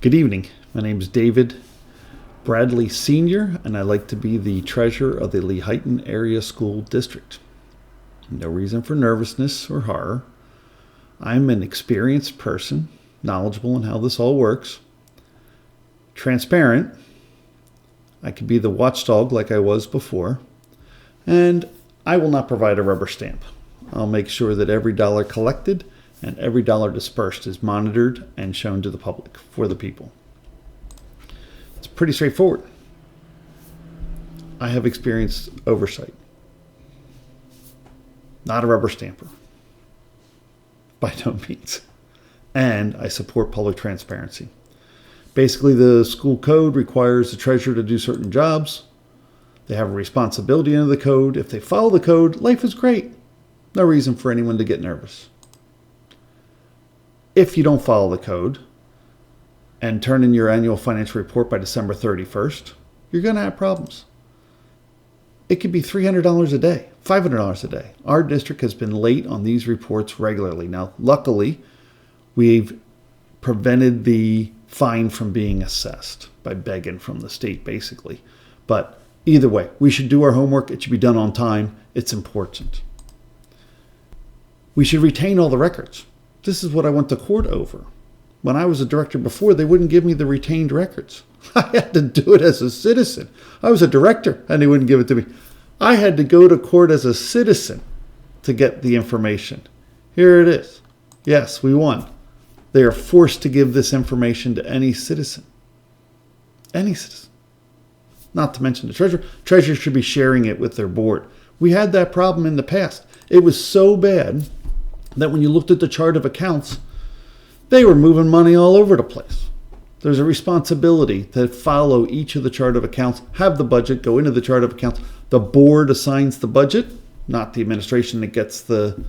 Good evening. My name is David Bradley Sr., and I like to be the treasurer of the Lehighton Area School District. No reason for nervousness or horror. I'm an experienced person, knowledgeable in how this all works, transparent. I could be the watchdog like I was before, and I will not provide a rubber stamp. I'll make sure that every dollar collected and every dollar dispersed is monitored and shown to the public for the people. It's pretty straightforward. I have experienced oversight. Not a rubber stamper. By no means. And I support public transparency. Basically, the school code requires the treasurer to do certain jobs. They have a responsibility under the code. If they follow the code, life is great. No reason for anyone to get nervous. If you don't follow the code and turn in your annual financial report by December 31st, you're going to have problems. It could be $300 a day, $500 a day. Our district has been late on these reports regularly. Now, luckily, we've prevented the fine from being assessed by begging from the state, basically. But either way, we should do our homework. It should be done on time. It's important. We should retain all the records. This is what I went to court over. When I was a director before, they wouldn't give me the retained records. I had to do it as a citizen. I was a director, and they wouldn't give it to me. I had to go to court as a citizen to get the information. Here it is. Yes, we won. They are forced to give this information to any citizen. Any citizen. Not to mention the treasurer. Treasurer should be sharing it with their board. We had that problem in the past. It was so bad that when you looked at the chart of accounts, they were moving money all over the place. There's a responsibility to follow each of the chart of accounts, have the budget go into the chart of accounts. The board assigns the budget, not the administration that gets the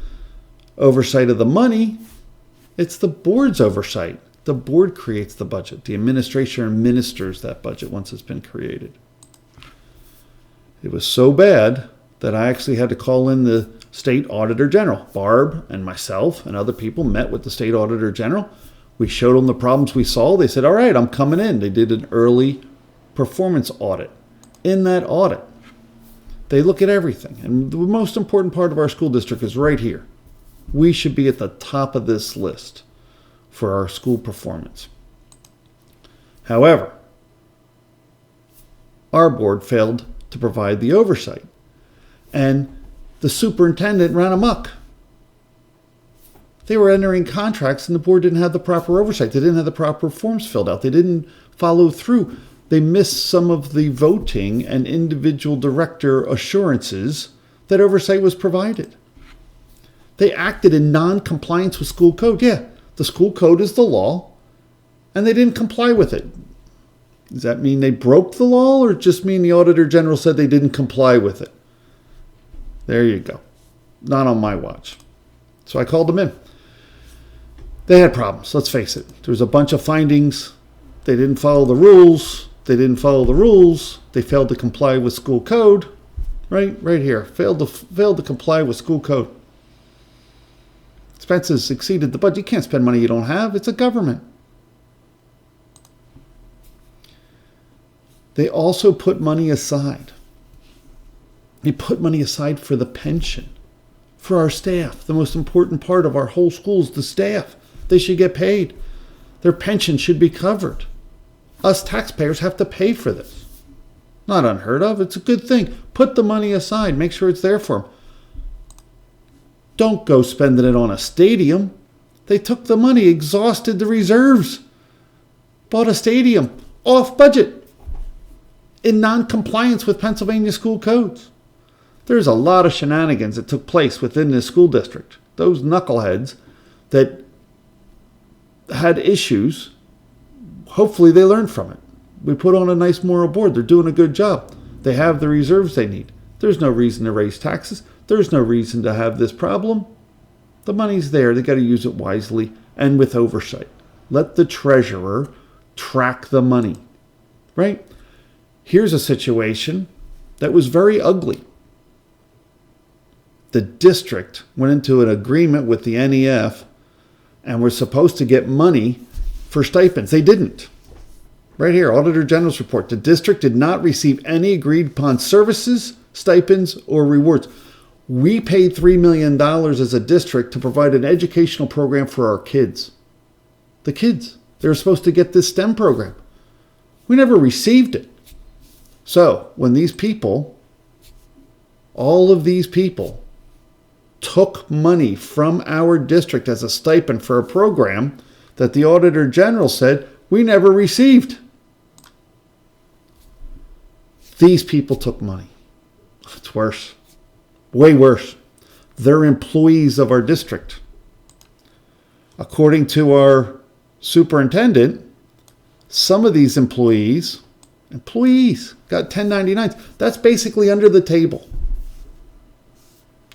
oversight of the money. It's the board's oversight. The board creates the budget. The administration administers that budget once it's been created. It was so bad that I actually had to call in the State Auditor General. Barb and myself and other people met with the State Auditor General. We showed them the problems we saw. They said, all right, I'm coming in. They did an early performance audit. In that audit, they look at everything. And the most important part of our school district is right here. We should be at the top of this list for our school performance. However, our board failed to provide the oversight. And the superintendent ran amok. They were entering contracts and the board didn't have the proper oversight. They didn't have the proper forms filled out. They didn't follow through. They missed some of the voting and individual director assurances that oversight was provided. They acted in non-compliance with school code. Yeah, the school code is the law, and they didn't comply with it. Does that mean they broke the law, or just mean the Auditor General said they didn't comply with it? There you go. Not on my watch. So I called them in. They had problems, let's face it. There was a bunch of findings. They didn't follow the rules. They failed to comply with school code. Right here. Failed to comply with school code. Expenses exceeded the budget. You can't spend money you don't have. It's a government. They also put money aside. They put money aside for the pension, for our staff. The most important part of our whole school is the staff. They should get paid. Their pension should be covered. Us taxpayers have to pay for this. Not unheard of. It's a good thing. Put the money aside. Make sure it's there for them. Don't go spending it on a stadium. They took the money, exhausted the reserves, bought a stadium off budget in non-compliance with Pennsylvania school codes. There's a lot of shenanigans that took place within this school district. Those knuckleheads that had issues, hopefully they learned from it. We put on a nice moral board. They're doing a good job. They have the reserves they need. There's no reason to raise taxes. There's no reason to have this problem. The money's there. They got to use it wisely and with oversight. Let the treasurer track the money, right? Here's a situation that was very ugly. The district went into an agreement with the NEF and were supposed to get money for stipends. They didn't. Right here, Auditor General's report. The district did not receive any agreed upon services, stipends, or rewards. We paid $3 million as a district to provide an educational program for our kids. The kids. They were supposed to get this STEM program. We never received it. So when these people, all of these people, took money from our district as a stipend for a program that the Auditor General said we never received. These people took money. It's worse. Way worse. They're employees of our district. According to our superintendent, some of these employees got 1099s. That's basically under the table.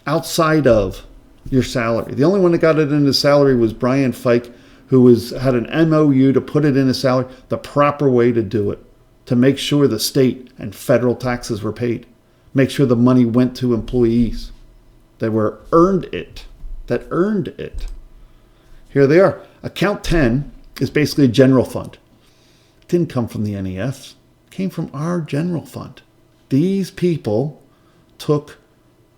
Outside of your salary. The only one that got it in his salary was Brian Fike, who had an MOU to put it in his salary, the proper way to do it, to make sure the state and federal taxes were paid. Make sure the money went to employees that earned it. Here they are. Account 10 is basically a general fund. It didn't come from the NEFs. It came from our general fund. These people took,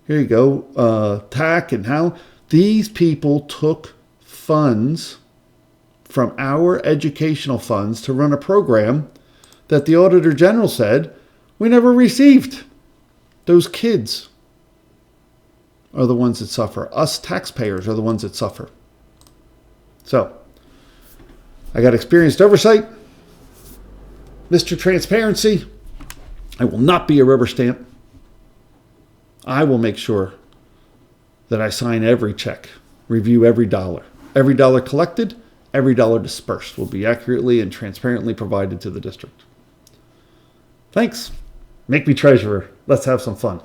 here you go, TAC and how. These people took funds from our educational funds to run a program that the Auditor General said we never received. Those kids are the ones that suffer. Us taxpayers are the ones that suffer. So, I got experienced oversight. Mr. Transparency, I will not be a rubber stamp. I will make sure that I sign every check, review every dollar. Every dollar collected, every dollar dispersed will be accurately and transparently provided to the district. Thanks. Make me treasurer. Let's have some fun.